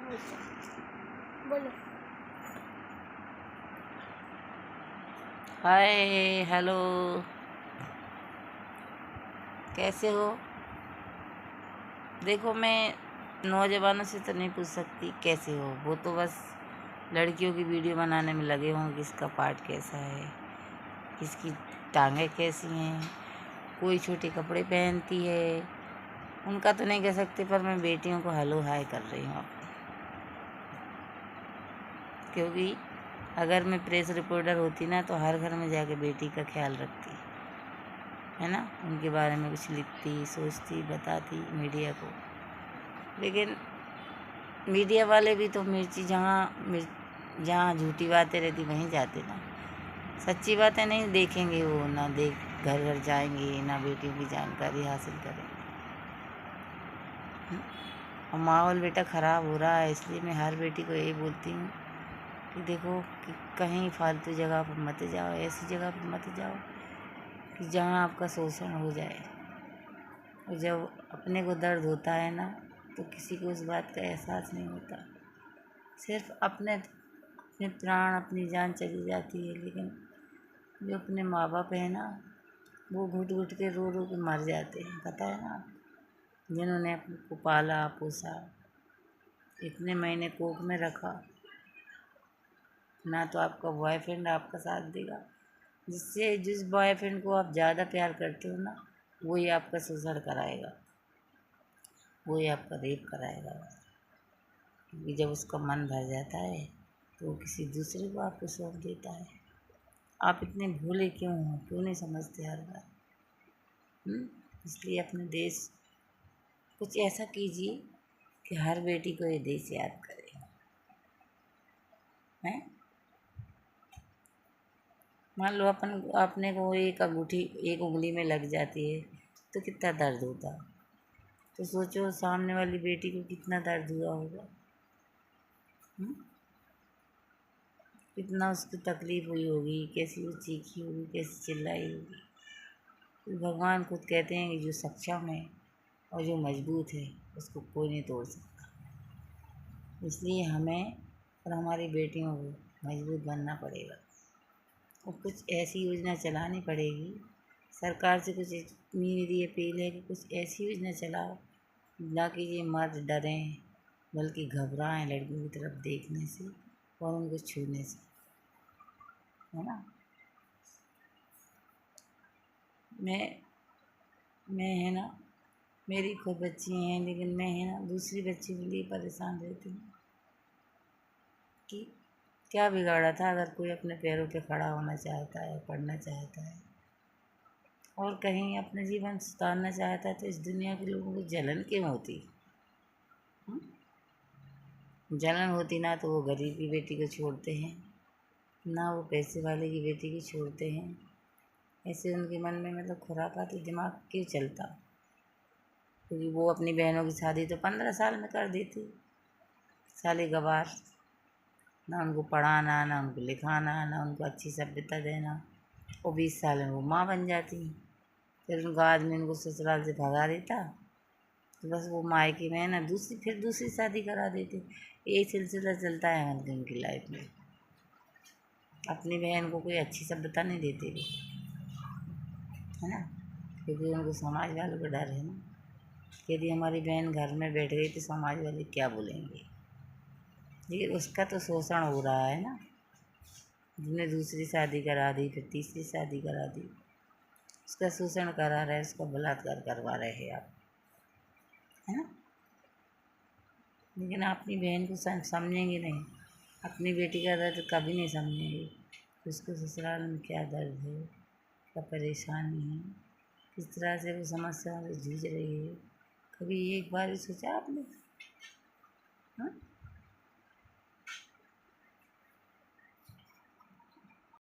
अच्छा, बोलो। Hi hello, कैसे हो? देखो, मैं नौजवानों से तो नहीं पूछ सकती कैसे हो, वो तो बस लड़कियों की वीडियो बनाने में लगे हों, किसका पार्ट कैसा है, किसकी टांगें कैसी हैं, कोई छोटे कपड़े पहनती है, उनका तो नहीं कह सकते, पर मैं बेटियों को हेलो हाय कर रही हूँ अब। क्योंकि अगर मैं प्रेस रिपोर्टर होती ना तो हर घर में जाके बेटी का ख्याल रखती, है ना, उनके बारे में कुछ लिखती, सोचती, बताती मीडिया को। लेकिन मीडिया वाले भी तो मिर्ची जहाँ झूठी बातें रहती वहीं जाते ना, सच्ची बातें नहीं देखेंगे, वो ना देख घर घर जाएंगे, ना बेटियों की जानकारी हासिल करेंगे। और माहौल बेटा ख़राब हो रहा है, इसलिए मैं हर बेटी को यही बोलती हूँ कि देखो कि कहीं फालतू जगह पर मत जाओ, ऐसी जगह पर मत जाओ कि जहाँ आपका शोषण हो जाए। और जब अपने को दर्द होता है ना तो किसी को उस बात का एहसास नहीं होता, सिर्फ अपने प्राण, अपनी जान चली जाती है, लेकिन जो अपने माँ बाप है ना वो घुट घुट के रो रो के मर जाते हैं, पता है ना, जिन्होंने अपने को पाला पोसा, इतने महीने कोख में रखा। ना तो आपका बॉयफ्रेंड आपका साथ देगा, जिस बॉयफ्रेंड को आप ज़्यादा प्यार करते हो ना वही आपका शोषण कराएगा, वही आपका रेप कराएगा। क्योंकि जब उसका मन भर जाता है तो वो किसी दूसरे को आपको सौंप देता है। आप इतने भोले क्यों हो, क्यों नहीं समझते हर बार? इसलिए अपने देश कुछ ऐसा कीजिए कि हर बेटी को ये देश याद करे, हैं? मान लो अपने को एक अंगूठी एक उंगली में लग जाती है तो कितना दर्द होता, तो सोचो सामने वाली बेटी को कितना दर्द हुआ होगा, कितना उसको तकलीफ हुई होगी, कैसी वो चीखी होगी, कैसी चिल्लाई होगी। तो भगवान खुद कहते हैं कि जो सक्षम है और जो मजबूत है उसको कोई नहीं तोड़ सकता। इसलिए हमें और हमारी बेटियों को मजबूत बनना पड़ेगा और कुछ ऐसी योजना चलानी पड़ेगी। सरकार से कुछ मेरी अपील है कि कुछ ऐसी योजना चलाओ ना कि ये मर्द डरें, बल्कि घबराएं लड़कियों की तरफ देखने से और उनको छूने से, है ना। मैं है ना, मेरी खुद बच्ची हैं, लेकिन मैं है ना दूसरी बच्ची के लिए परेशान रहती हूँ कि क्या बिगाड़ा था अगर कोई अपने पैरों पे खड़ा होना चाहता है, पढ़ना चाहता है और कहीं अपना जीवन सुधारना चाहता है, तो इस दुनिया के लोगों को जलन क्यों होती? जलन होती ना तो वो गरीब की बेटी को छोड़ते हैं, ना वो पैसे वाले की बेटी को छोड़ते हैं। ऐसे उनके मन में मतलब खुरापाती दिमाग क्यों चलता? क्योंकि वो अपनी बहनों की शादी तो 15 साल में कर देती, साले गवार, ना उनको पढ़ाना, ना उनको लिखाना, ना उनको अच्छी सभ्यता देना, और 20 साल में वो माँ बन जाती। फिर उनका आदमी उनको ससुराल से भगा देता तो बस वो मायके में है ना फिर दूसरी शादी करा देते। यही सिलसिला चलता है उनकी लाइफ में। अपनी बहन को कोई अच्छी सभ्यता नहीं देते वो, है ना, क्योंकि उनको समाज वालों का डर है ना, यदि हमारी बहन घर में बैठ गई तो समाज वाले क्या बोलेंगे। लेकिन उसका तो शोषण हो रहा है ना, जिसने दूसरी शादी करा दी, फिर तीसरी शादी करा दी, उसका शोषण करा रहे, उसका बलात्कार करवा रहे हैं आप, है ना। लेकिन अपनी बहन को समझेंगे नहीं, अपनी बेटी का दर्द कभी नहीं समझेंगे, उसको ससुराल में क्या दर्द है, क्या परेशानी है, किस तरह से वो समस्या से जूझ रही है। कभी एक बार भी सोचा आपने? हाँ,